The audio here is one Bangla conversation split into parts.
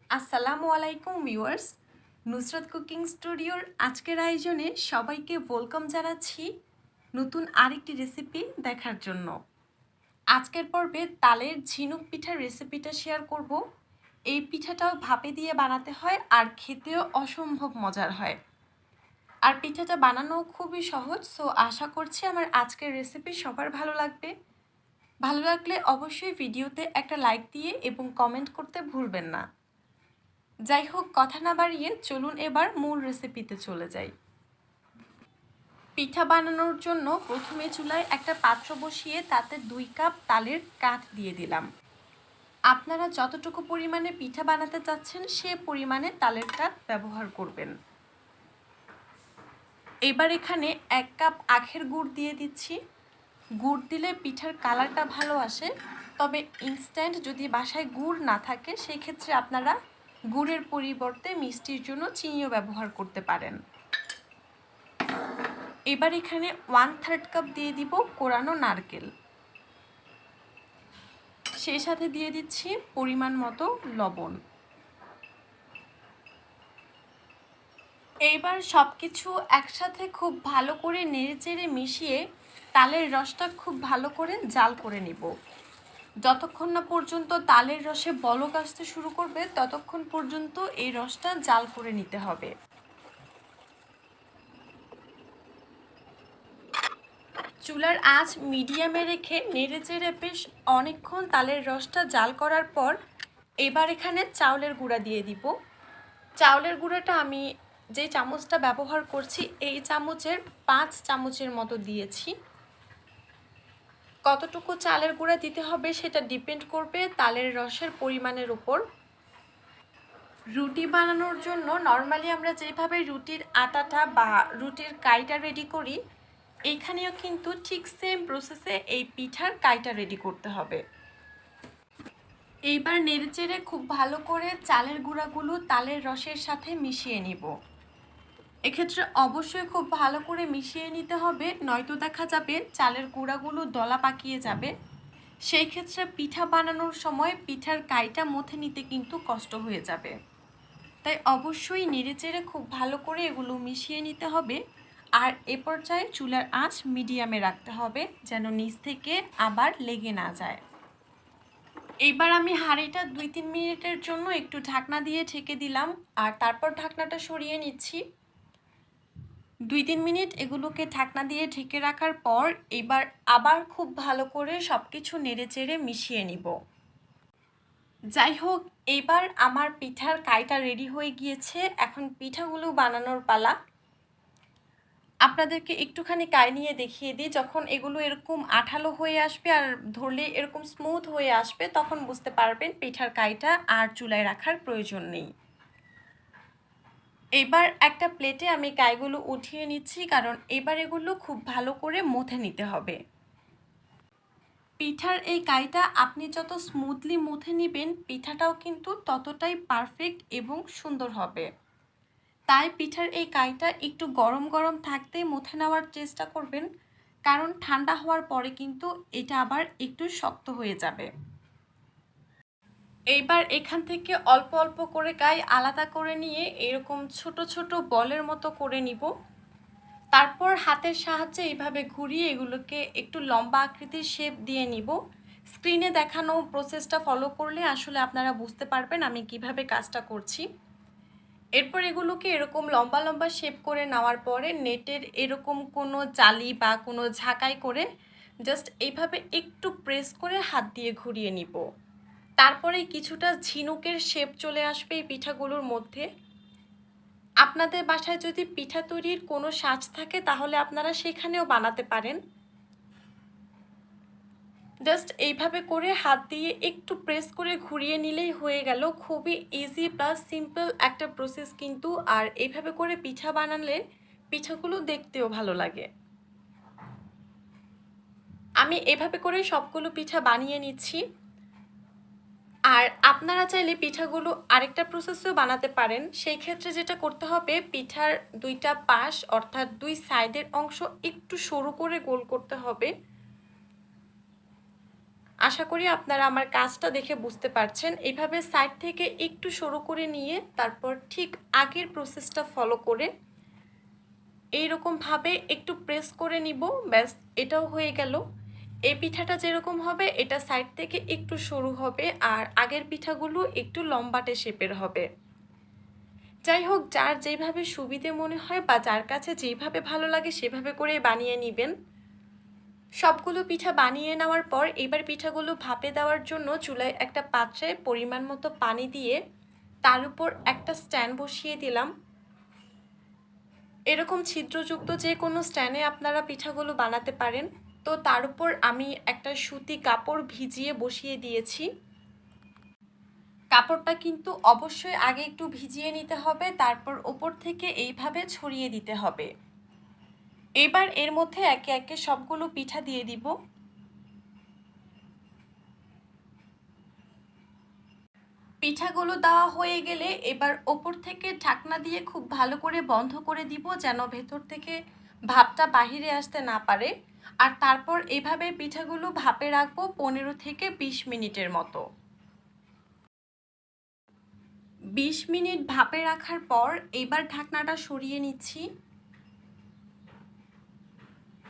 আসসালামু আলাইকুম ভিউয়ার্স, নুসরাত কুকিং স্টুডিওর আজকের আয়োজনে সবাইকে ওয়েলকাম জানাচ্ছি নতুন আরেকটি রেসিপি দেখার জন্য। আজকের পর্বে তালের ঝিনুক পিঠার রেসিপিটা শেয়ার করব। এই পিঠাটাও ভাপে দিয়ে বানাতে হয় আর খেতেও অসম্ভব মজার হয়। আর পিঠাটা বানানো খুবই সহজ, সো আশা করছি আমার আজকের রেসিপি সবার ভালো লাগবে। ভালো লাগলে অবশ্যই ভিডিওতে একটা লাইক দিয়ে এবং কমেন্ট করতে ভুলবেন না। যাই হোক, কথা না বাড়িয়ে চলুন এবার মূল রেসিপিতে চলে যাই। পিঠা বানানোর জন্য প্রথমে চুলায় একটা পাত্র বসিয়ে তাতে 2 কাপ তালের কাঠ দিয়ে দিলাম। আপনারা যতটুকু পরিমাণে পিঠা বানাতে চাচ্ছেন সে পরিমাণে তালের কাঠ ব্যবহার করবেন। এবার এখানে 1 কাপ আখের গুড় দিয়ে দিচ্ছি। গুড় দিলে পিঠার কালারটা ভালো আসে, তবে ইনস্ট্যান্ট যদি বাসায় গুড় না থাকে সেই ক্ষেত্রে আপনারা গুড়ের পরিবর্তে মিষ্টির জন্য চিনিও ব্যবহার করতে পারেন। এবার এখানে 1/3 কাপ দিয়ে দিব কোরানো নারকেল। সেই সাথে দিয়ে দিচ্ছি পরিমাণ মতো লবণ। এইবার সব কিছু একসাথে খুব ভালো করে নেড়েচেড়ে মিশিয়ে তালের রসটা খুব ভালো করে জাল করে নিব। যতক্ষণ না পর্যন্ত তালের রসে বলক আসতে শুরু করবে ততক্ষণ পর্যন্ত এই রসটা জাল করে নিতে হবে। চুলার আঁচ মিডিয়ামে রেখে নেড়েচেড়ে বেশ অনেকক্ষণ তালের রসটা জাল করার পর এবার এখানে চাউলের গুঁড়া দিয়ে দিব। চাউলের গুঁড়াটা আমি যে চামচটা ব্যবহার করছি এই চামচের 5 চামচের মতো দিয়েছি। কতটুকু চালের গুঁড়া দিতে হবে সেটা ডিপেন্ড করবে তালের রসের পরিমাণের উপর। রুটি বানানোর জন্য নর্মালি আমরা যেভাবে রুটির আটাটা বা রুটির কাইটা রেডি করি, এইখানেও কিন্তু ঠিক সেম প্রসেসে এই পিঠার কাইটা রেডি করতে হবে। এইবার নেড়েচেড়ে খুব ভালো করে চালের গুঁড়াগুলো তালের রসের সাথে মিশিয়ে নিব। এক্ষেত্রে অবশ্যই খুব ভালো করে মিশিয়ে নিতে হবে, নয়তো দেখা যাবে চালের গুঁড়াগুলো দলা পাকিয়ে যাবে। সেই ক্ষেত্রে পিঠা বানানোর সময় পিঠার কাইটা মথে নিতে কিন্তু কষ্ট হয়ে যাবে। তাই অবশ্যই নেড়েচেড়ে খুব ভালো করে এগুলো মিশিয়ে নিতে হবে। আর এ পর্যায়ে চুলার আঁচ মিডিয়ামে রাখতে হবে যেন নিচ থেকে আবার লেগে না যায়। এইবার আমি হাঁড়িটা 2-3 মিনিটের জন্য একটু ঢাকনা দিয়ে ঢেকে দিলাম আর তারপর ঢাকনাটা সরিয়ে নিচ্ছি। 2-3 মিনিট এগুলোকে ঢাকনা দিয়ে ঢেকে রাখার পর এবার আবার খুব ভালো করে সব কিছু নেড়েচেড়ে মিশিয়ে নিব। যাই হোক, এবার আমার পিঠার কাইটা রেডি হয়ে গিয়েছে। এখন পিঠাগুলো বানানোর পালা। আপনাদেরকে একটুখানি কাই নিয়ে দেখিয়ে দিই। যখন এগুলো এরকম আঠালো হয়ে আসবে আর ধরলে এরকম স্মুথ হয়ে আসবে তখন বুঝতে পারবেন পিঠার কাইটা আর চুলায় রাখার প্রয়োজন নেই। এবার একটা প্লেটে আমি কাইগুলো উঠিয়ে নিচ্ছি, কারণ এবার এগুলো খুব ভালো করে মথে নিতে হবে। পিঠার এই কাইটা আপনি যত স্মুথলি মথে নেবেন পিঠাটাও কিন্তু ততটাই পারফেক্ট এবং সুন্দর হবে। তাই পিঠার এই কাইটা একটু গরম গরম থাকতেই মথে নেওয়ার চেষ্টা করবেন, কারণ ঠান্ডা হওয়ার পরে কিন্তু এটা আবার একটু শক্ত হয়ে যাবে। এইবার এখান থেকে অল্প অল্প করে কাই আলাদা করে নিয়ে এরকম ছোট ছোট বলের মতো করে নিব। তারপর হাতের সাহায্যে এইভাবে ঘুরিয়ে এগুলোকে একটু লম্বা আকৃতির শেপ দিয়ে নিব। স্ক্রিনে দেখানো প্রসেসটা ফলো করলে আসলে আপনারা বুঝতে পারবেন আমি কিভাবে কাজটা করছি। এরপর এগুলোকে এরকম লম্বা লম্বা শেপ করে নেওয়ার পরে নেটের এরকম কোনো জালি বা কোনো ঝাঁকাই করে জাস্ট এইভাবে একটু প্রেস করে হাত দিয়ে ঘুরিয়ে নিব। তারপরে কিছুটা ঝিনুকের শেপ চলে আসবে এই পিঠাগুলোর মধ্যে। আপনাদের বাসায় যদি পিঠা তৈরির কোনো সাজ থাকে তাহলে আপনারা সেখানেও বানাতে পারেন। জাস্ট এইভাবে করে হাত দিয়ে একটু প্রেস করে ঘুরিয়ে নিলেই হয়ে গেল। খুবই ইজি প্লাস সিম্পল একটা প্রসেস কিন্তু। আর এইভাবে করে পিঠা বানালে পিঠাগুলো দেখতেও ভালো লাগে। আমি এভাবে করে সবগুলো পিঠা বানিয়ে নিচ্ছি। আর আপনারা চাইলে পিঠাগুলো আরেকটা প্রসেসেও বানাতে পারেন। সেই ক্ষেত্রে যেটা করতে হবে, পিঠার 2টা পাশ অর্থাৎ 2 সাইডের অংশ একটু সরু করে গোল করতে হবে। আশা করি আপনারা আমার কাজটা দেখে বুঝতে পারছেন। এইভাবে সাইড থেকে একটু সরু করে নিয়ে তারপর ঠিক আগের প্রসেসটা ফলো করে এইরকমভাবে একটু প্রেস করে নিব, ব্যাস এটাও হয়ে গেল। এই পিঠাটা যেরকম হবে এটা সাইড থেকে একটু সরু হবে আর আগের পিঠাগুলো একটু লম্বাটে শেপের হবে। যাই হোক, যার যেভাবে সুবিধে মনে হয় বা যার কাছে যেভাবে ভালো লাগে সেভাবে করে বানিয়ে নেবেন। সবগুলো পিঠা বানিয়ে নেওয়ার পর এবার পিঠাগুলো ভাপে দেওয়ার জন্য চুলায় একটা পাত্রে পরিমাণ মতো পানি দিয়ে তার উপর একটা স্ট্যান্ড বসিয়ে দিলাম। এরকম ছিদ্রযুক্ত যে কোনো স্ট্যান্ডে আপনারা পিঠাগুলো বানাতে পারেন। তো তার উপর আমি একটা সুতি কাপড় ভিজিয়ে বসিয়ে দিয়েছি। কাপড়টা কিন্তু অবশ্যই আগে একটু ভিজিয়ে নিতে হবে, তারপর ওপর থেকে এইভাবে ছড়িয়ে দিতে হবে। এবার এর মধ্যে একে একে সবগুলো পিঠা দিয়ে দিব। পিঠাগুলো দেওয়া হয়ে গেলে এবার ওপর থেকে ঢাকনা দিয়ে খুব ভালো করে বন্ধ করে দিব, যেন ভেতর থেকে ভাপটা বাহিরে আসতে না পারে। আর তারপর এভাবে পিঠাগুলো ভাপে রাখবো 15 থেকে 20 মিনিটের মতো। 20 মিনিট ভাপে রাখার পর এবার ঢাকনাটা সরিয়ে নিচ্ছি।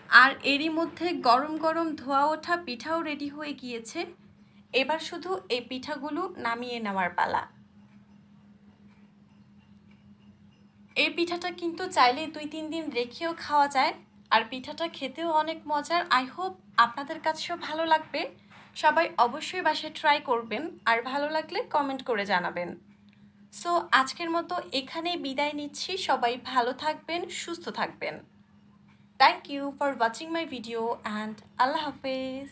আর এরই মধ্যে গরম গরম ধোয়া ওঠা পিঠাও রেডি হয়ে গিয়েছে। এবার শুধু এই পিঠাগুলো নামিয়ে নেওয়ার পালা। এই পিঠাটা কিন্তু চাইলে 2-3 দিন রেখেও খাওয়া যায়, আর পিঠাটা খেতেও অনেক মজার। আই হোপ আপনাদের কাছেও ভালো লাগবে। সবাই অবশ্যই বাসায় ট্রাই করবেন, আর ভালো লাগলে কমেন্ট করে জানাবেন। সো আজকের মতো এখানেই বিদায় নিচ্ছি। সবাই ভালো থাকবেন, সুস্থ থাকবেন। Thank you for watching my video and আল্লাহ হাফেজ।